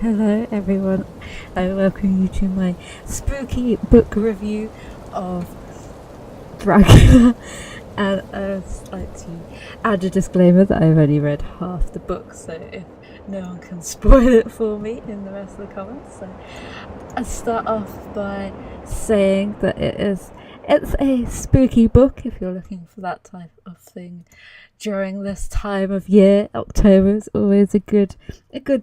Hello everyone, I welcome you to my spooky book review of Dracula. And I would like to add a disclaimer that I've only read half the book, so if no one can spoil it for me in the rest of the comments. So I start off by saying that it's a spooky book if you're looking for that type of thing during this time of year. October is always a good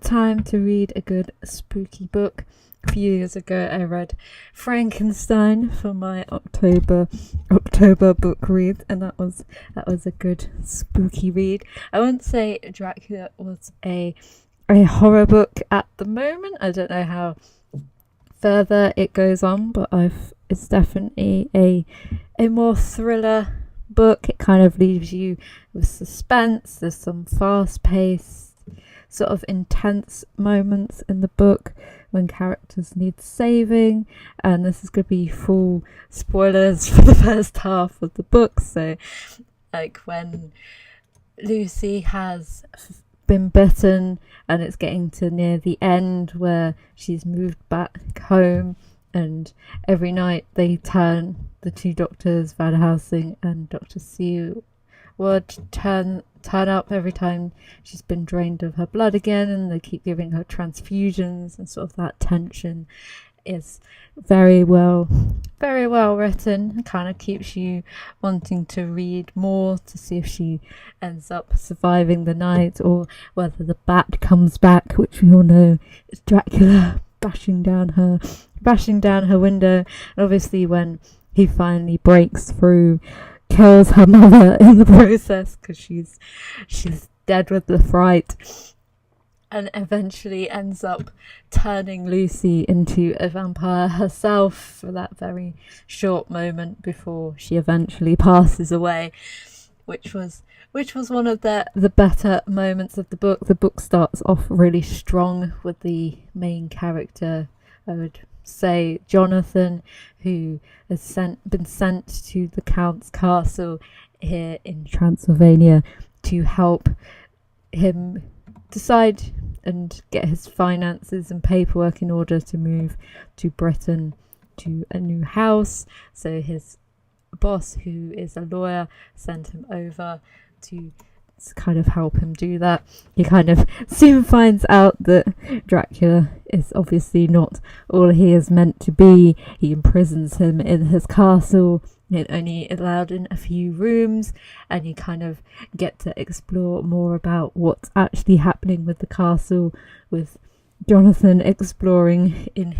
time to read a good spooky book. A few years ago I read Frankenstein for my October book read, and that was a good spooky read. I wouldn't say Dracula was a horror book at the moment. I don't know how further it goes on, but it's definitely a more thriller book. It kind of leaves you with suspense. There's some fast-paced, sort of intense moments in the book when characters need saving, and this is going to be full spoilers for the first half of the book. So, like when Lucy has been bitten and it's getting to near the end where she's moved back home, and every night the two doctors, Van Helsing and Dr. Seward, turn up every time she's been drained of her blood again, and they keep giving her transfusions, and sort of that tension is very well written. It kind of keeps you wanting to read more to see if she ends up surviving the night, or whether the bat comes back, which we all know is Dracula bashing down her window. And obviously when he finally breaks through, kills her mother in the process because she's dead with the fright, and eventually ends up turning Lucy into a vampire herself for that very short moment before she eventually passes away, which was one of the better moments of the book. The book starts off really strong with the main character, I would say Jonathan, who has been sent to the Count's castle here in Transylvania to help him decide and get his finances and paperwork in order to move to Britain to a new house. So his boss, who is a lawyer, sent him over to kind of help him do that. He kind of soon finds out that Dracula is obviously not all he is meant to be. He imprisons him in his castle, and only allowed in a few rooms, and you kind of get to explore more about what's actually happening with the castle, with Jonathan exploring in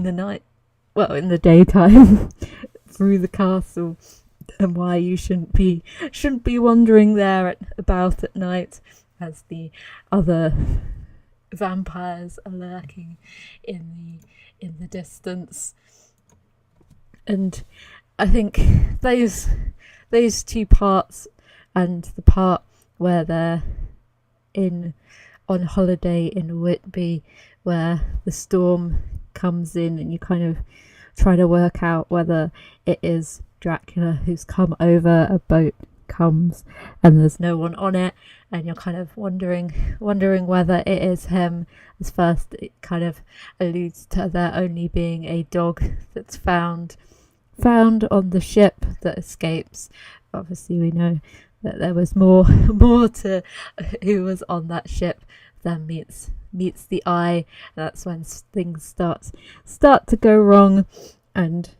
the daytime through the castle, and why you shouldn't be wandering there about at night, as the other vampires are lurking in the distance. And I think those two parts, and the part where they're on holiday in Whitby, where the storm comes in and you kind of try to work out whether it is Dracula who's come over. A boat comes and there's no one on it, and you're kind of wondering whether it is him. As first it kind of alludes to there only being a dog that's found on the ship that escapes. Obviously we know that there was more to who was on that ship than meets the eye. That's when things start to go wrong, and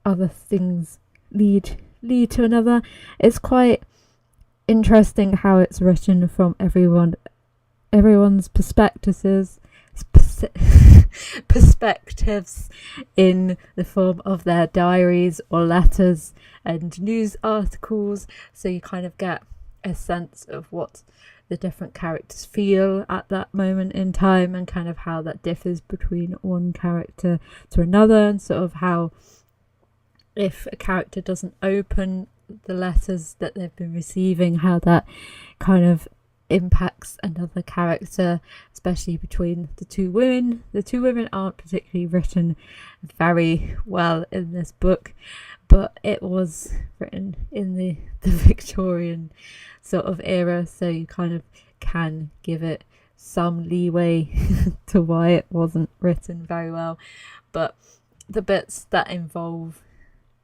other things lead to another. It's quite interesting how it's written from everyone's perspectives in the form of their diaries or letters and news articles, so you kind of get a sense of what the different characters feel at that moment in time, and kind of how that differs between one character to another, and sort of how if a character doesn't open the letters that they've been receiving, how that kind of impacts another character, especially between the two women. The two women aren't particularly written very well in this book, but it was written in the Victorian sort of era, so you kind of can give it some leeway to why it wasn't written very well, but the bits that involve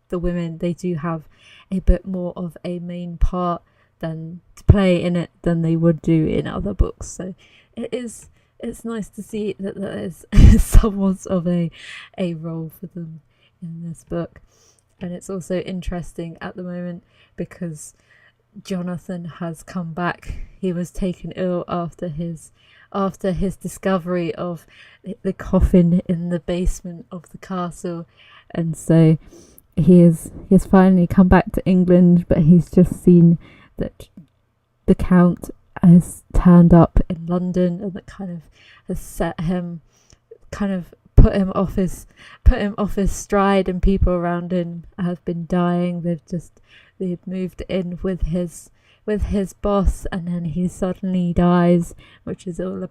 the women, they do have a bit more of a main part than to play in it than they would do in other books. So it's nice to see that there is somewhat of a role for them in this book. And it's also interesting at the moment because Jonathan has come back. He was taken ill after his discovery of the coffin in the basement of the castle, and so he has finally come back to England, but he's just seen that the Count has turned up in London, and that kind of has set him, kind of put him off his stride, and people around him have been dying. They've moved in with his boss, and then he suddenly dies, which is all a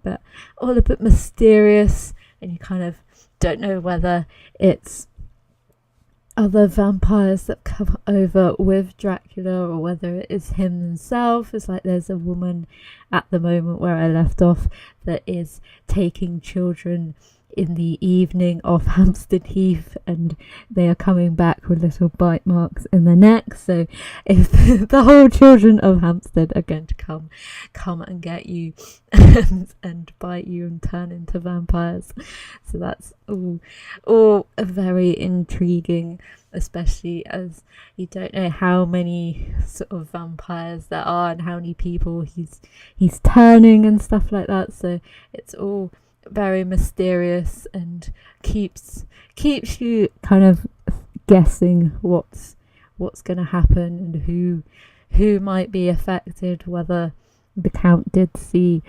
bit mysterious, and you kind of don't know whether it's other vampires that come over with Dracula or whether it is him himself. It's like there's a woman at the moment where I left off that is taking children in the evening off Hampstead Heath, and they are coming back with little bite marks in their necks. So if the whole children of Hampstead are going to come and get you and bite you and turn into vampires, so that's all very intriguing, especially as you don't know how many sort of vampires there are and how many people he's turning and stuff like that. So it's all very mysterious and keeps you kind of guessing what's going to happen and who might be affected, whether the Count did see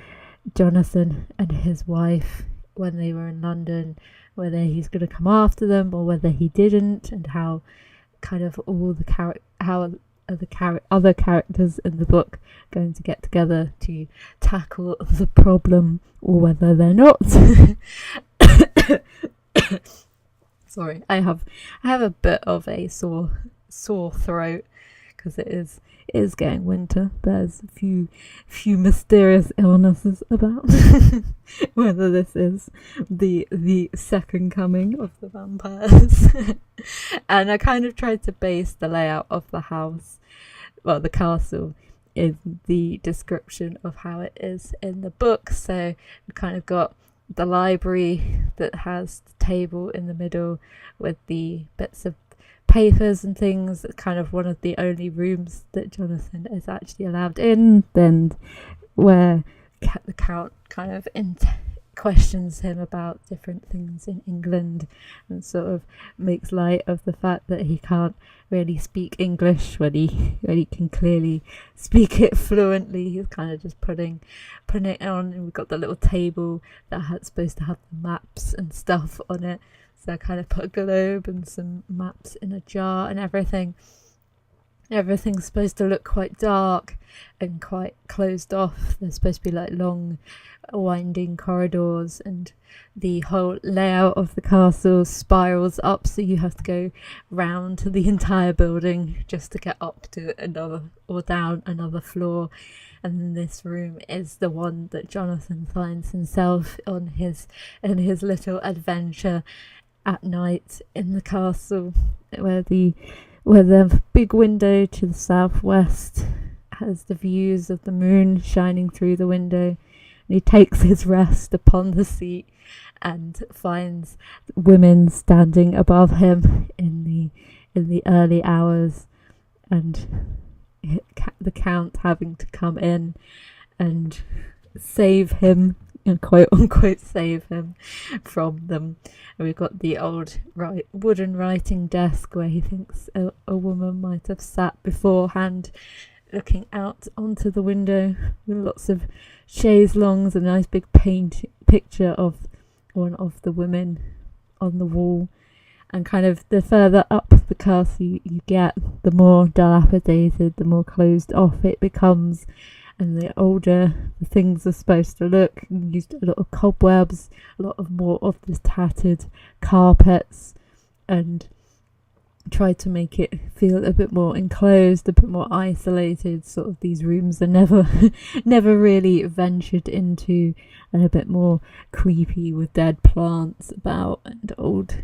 Jonathan and his wife when they were in London, whether he's going to come after them or whether he didn't, and how kind of all the other characters in the book going to get together to tackle the problem, or whether they're not. Sorry, I have a bit of a sore throat because it is getting winter. There's a few mysterious illnesses about. Whether this is the second coming of the vampires. And I kind of tried to base the layout of the house, well, the castle, in the description of how it is in the book. So we kind of got the library that has the table in the middle with the bits of papers and things. It's kind of one of the only rooms that Jonathan is actually allowed in, then where the Count kind of questions him about different things in England and sort of makes light of the fact that he can't really speak English when he can clearly speak it fluently. He's kind of just putting it on, and we've got the little table that's supposed to have the maps and stuff on it. So I kind of put a globe and some maps in a jar and everything. Everything's supposed to look quite dark and quite closed off. There's supposed to be like long winding corridors, and the whole layout of the castle spirals up, so you have to go round the entire building just to get up to another or down another floor. And this room is the one that Jonathan finds himself on his little adventure at night in the castle, where the big window to the southwest has the views of the moon shining through the window, and he takes his rest upon the seat and finds women standing above him in the early hours, and the Count having to come in and save him, and quote unquote save him from them. And we've got the old wooden writing desk where he thinks a woman might have sat beforehand, looking out onto the window with lots of chaise longues and a nice big picture of one of the women on the wall. And kind of the further up the castle you get, the more dilapidated, the more closed off it becomes, and the older the things are supposed to look. You used a lot of cobwebs, a lot of more of this tattered carpets, and tried to make it feel a bit more enclosed, a bit more isolated. Sort of these rooms are never never really ventured into, and a bit more creepy with dead plants about and old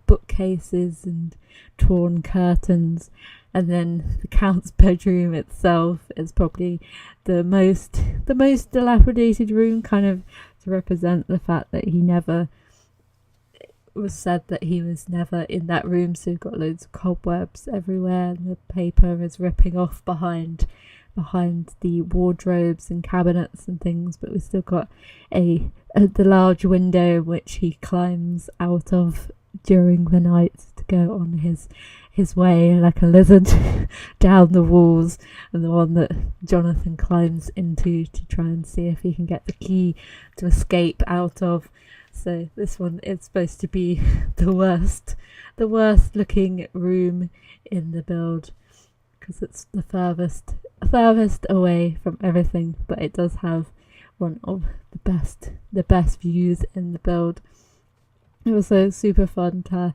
bookcases and torn curtains. And then the Count's bedroom itself is probably the most dilapidated room, kind of to represent the fact that he never was said that he was never in that room, so you've got loads of cobwebs everywhere, and the paper is ripping off behind the wardrobes and cabinets and things. But we've still got the large window which he climbs out of during the night to go on his way like a lizard down the walls, and the one that Jonathan climbs into to try and see if he can get the key to escape out of. So this one is supposed to be the worst looking room in the build, because it's the furthest away from everything, but it does have one of the best views in the build. It was so super fun to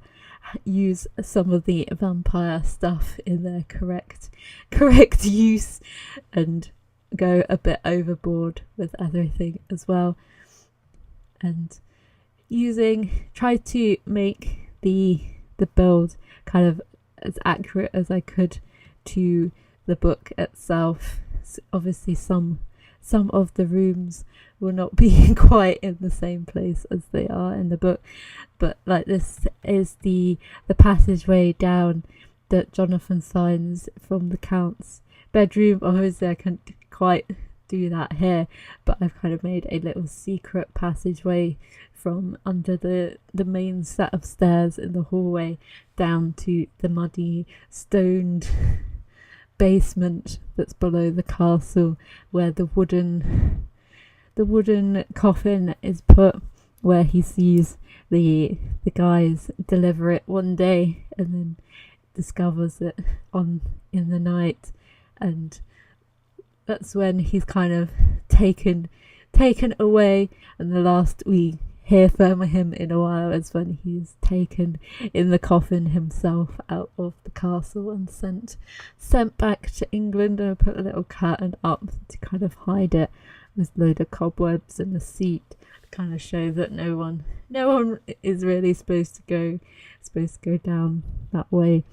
use some of the vampire stuff in their correct use, and go a bit overboard with everything as well, and try to make the build kind of as accurate as I could to the book itself. So obviously some of the rooms will not be quite in the same place as they are in the book, but like this is the passageway down that Jonathan finds from the Count's bedroom. Obviously I can't quite do that here, but I've kind of made a little secret passageway from under the main set of stairs in the hallway down to the muddy stoned basement that's below the castle, where the wooden coffin is put, where he sees the guys deliver it one day and then discovers it in the night, and that's when he's kind of taken away. And the last we hear from him in a while is when he's taken in the coffin himself out of the castle and sent back to England. And I put a little curtain up to kind of hide it with a load of cobwebs and a seat to kind of show that no one is really supposed to go down that way.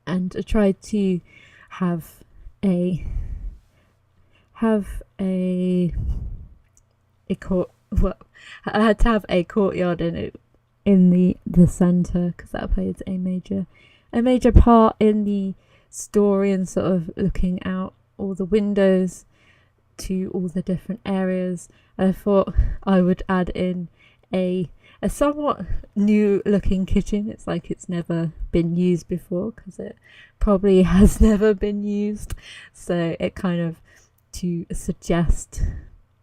And I tried to have a court. Well, I had to have a courtyard in the centre, because that plays a major part in the story, and sort of looking out all the windows to all the different areas. And I thought I would add in a somewhat new looking kitchen. It's like it's never been used before, because it probably has never been used, so it kind of to suggest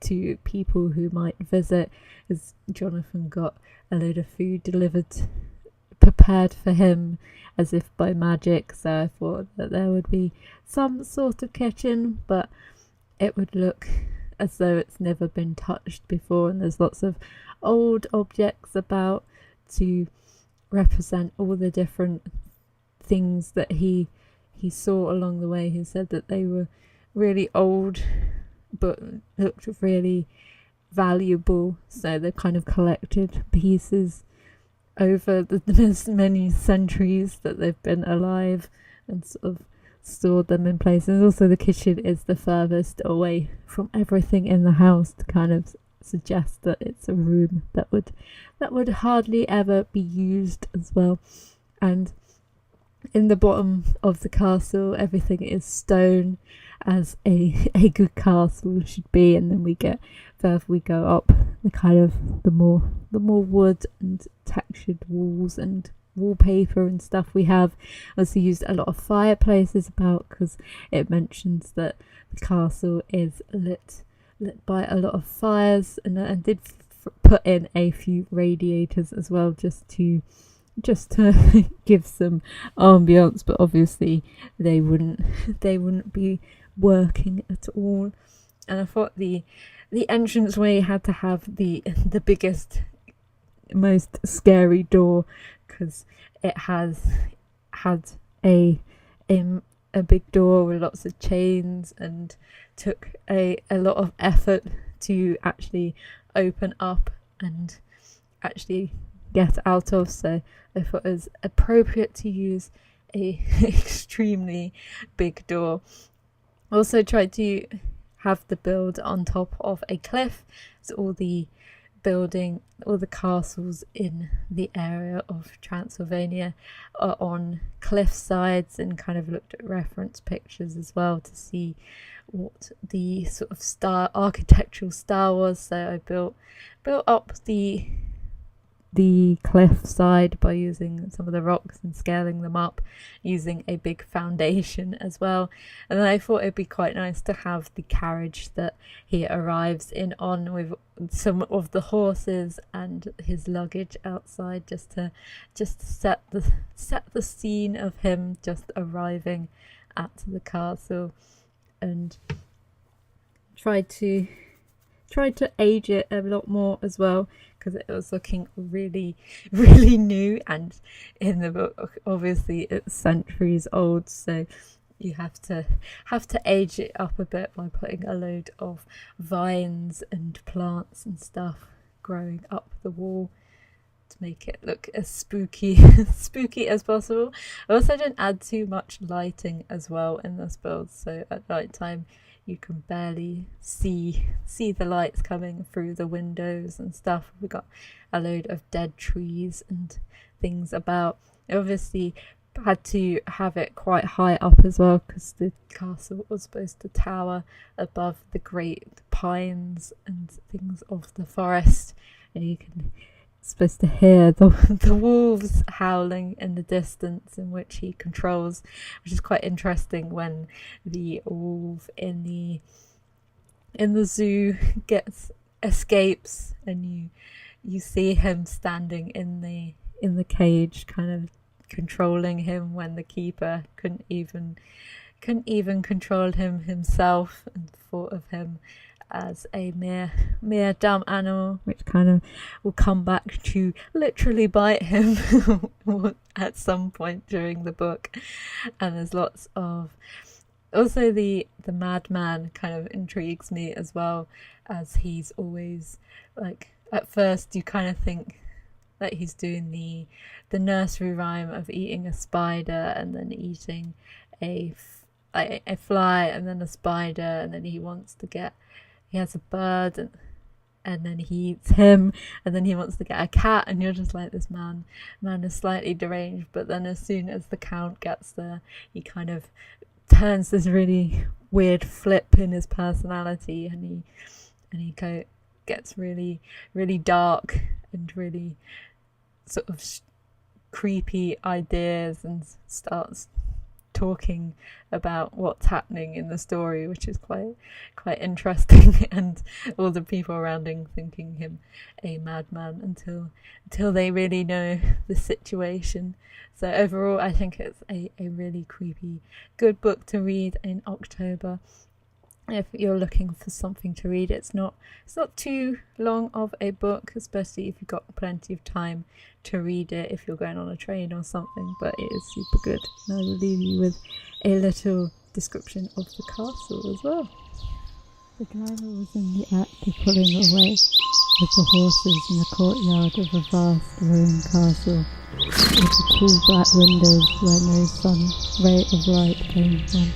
to people who might visit, as Jonathan got a load of food prepared for him as if by magic. So I thought that there would be some sort of kitchen, but it would look as though it's never been touched before, and there's lots of old objects about to represent all the different things that he saw along the way. He said that they were really old but looked really valuable, so they've kind of collected pieces over the many centuries that they've been alive, and sort of stored them in place. And also the kitchen is the furthest away from everything in the house, to kind of suggest that it's a room that would hardly ever be used as well. And in the bottom of the castle, everything is stone, as a good castle should be. And then we go up the more wood and textured walls and wallpaper and stuff. We have also used a lot of fireplaces about, because it mentions that the castle is lit by a lot of fires, and did put in a few radiators as well, just to give some ambience, but obviously they wouldn't be working at all. And I thought the entranceway had to have the biggest, most scary door, because it had a big door with lots of chains, and took a lot of effort to actually open up and actually get out of. So I thought it was appropriate to use a extremely big door. Also tried to have the build on top of a cliff, so all the castles in the area of Transylvania are on cliff sides, and kind of looked at reference pictures as well to see what the sort of architectural style was. So I built up the cliff side by using some of the rocks and scaling them up, using a big foundation as well. And then I thought it'd be quite nice to have the carriage that he arrives in on, with some of the horses and his luggage outside, just to set the scene of him just arriving at the castle, and tried to age it a lot more as well, because it was looking really, really new. And in the book, obviously it's centuries old, so you have to age it up a bit by putting a load of vines and plants and stuff growing up the wall to make it look as spooky as possible. I also didn't add too much lighting as well in this build, so at night time you can barely see the lights coming through the windows and stuff. We got a load of dead trees and things about. Obviously had to have it quite high up as well, because the castle was supposed to tower above the great pines and things of the forest, and you can supposed to hear the wolves howling in the distance, in which he controls, which is quite interesting when the wolf in the zoo escapes, and you see him standing in the cage, kind of controlling him, when the keeper couldn't even control him himself, and thought of him as a mere dumb animal, which kind of will come back to literally bite him at some point during the book. And there's lots of also the madman kind of intrigues me as well, as he's always like, at first you kind of think that he's doing the nursery rhyme of eating a spider and then eating a fly and then a spider, and then he has a bird and then he eats him, and then he wants to get a cat, and you're just like, this man is slightly deranged. But then as soon as the count gets there, he kind of turns this really weird flip in his personality, and he gets really, really dark and really sort of creepy ideas, and starts talking about what's happening in the story, which is quite interesting, and all the people around him thinking him a madman until they really know the situation. So overall, I think it's a really creepy, good book to read in October. If you're looking for something to read, it's not too long of a book, especially if you've got plenty of time to read it if you're going on a train or something, but it is super good. And I will leave you with a little description of the castle as well. The driver was in the act of pulling away with the horses in the courtyard of a vast ruined castle, with the cool black windows where no sun ray of light came from,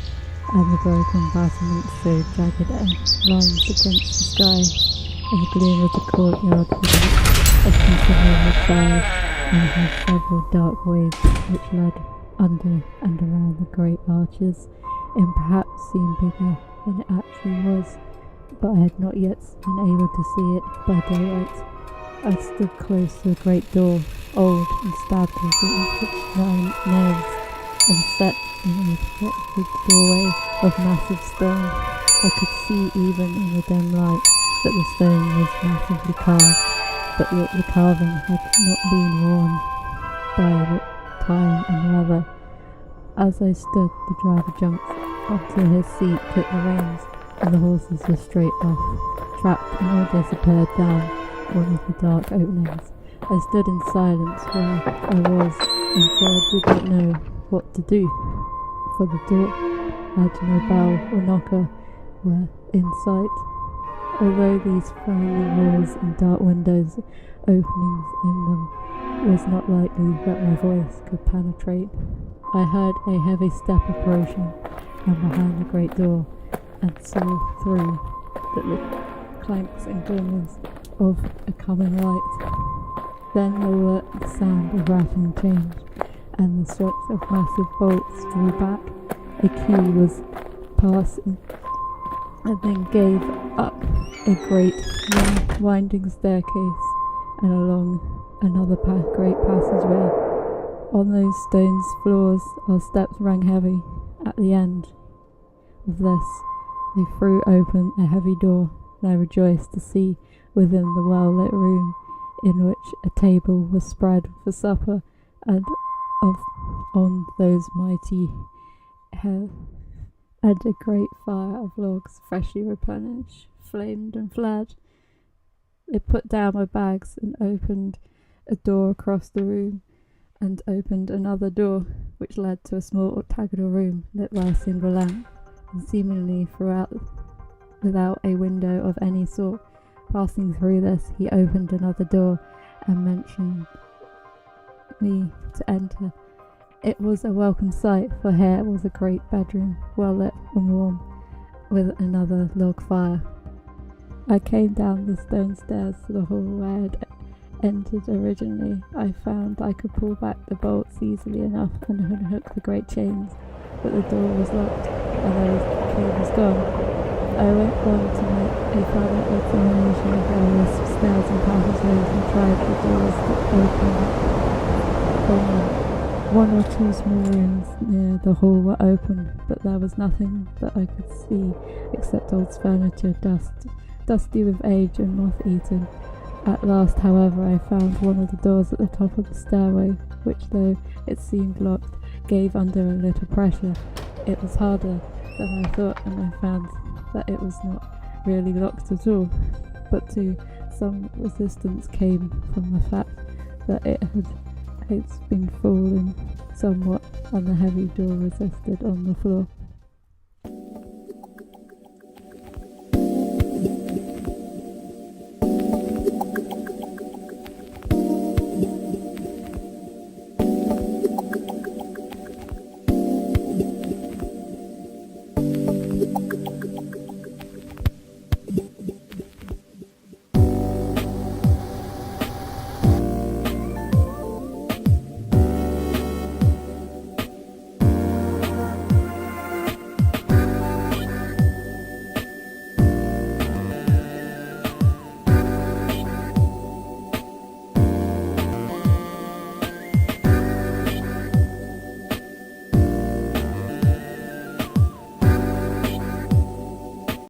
and the broken battlements so jagged and lines against the sky, and the gloom of the courtyard was of considerable size, and had several dark ways which led under and around the great arches, and perhaps seemed bigger than it actually was, but I had not yet been able to see it by daylight. I stood close to a great door, old and stabbed with the nails, and set in a reflected doorway of massive stone. I could see even in the dim light that the stone was massively carved, but that the carving had not been worn by time and leather. As I stood, the driver jumped onto his seat, took the reins, and the horses were straight off, trapped and all disappeared down one of the dark openings. I stood in silence where I was, and so I did not know what to do, for the door had no bell or knocker were in sight. Although these frowning walls and dark windows, openings in them, was not likely that my voice could penetrate, I heard a heavy step approaching from behind the great door, and saw through the clanks and glimmers of a coming light. Then there were the sound of rattling chains, and the strokes of massive bolts drew back. A key was passed, and then gave up a great winding staircase and along another great passageway. On those stone floors our steps rang heavy. At the end of this they threw open a heavy door, and I rejoiced to see within the well-lit room, in which a table was spread for supper, and on those mighty and a great fire of logs, freshly replenished, flamed and flared. They put down my bags and opened a door across the room, and opened another door, which led to a small octagonal room lit by a single lamp, and seemingly without a window of any sort. Passing through this, he opened another door and motioned me to enter. It was a welcome sight, for here was a great bedroom, well lit and warm, with another log fire. I came down the stone stairs to the hall where I had entered originally. I found I could pull back the bolts easily enough and unhook the great chains, but the door was locked and the key was gone. I went on to make a further examination of various stairs and passageways and tried the doors that opened. One or two small rooms near the hall were open, but there was nothing that I could see except old furniture, dusty with age and moth-eaten. At last, however, I found one of the doors at the top of the stairway, which, though it seemed locked, gave under a little pressure. It was harder than I thought, and I found that it was not really locked at all, but some resistance came from the fact that it's been fallen somewhat, and the heavy door resisted on the floor.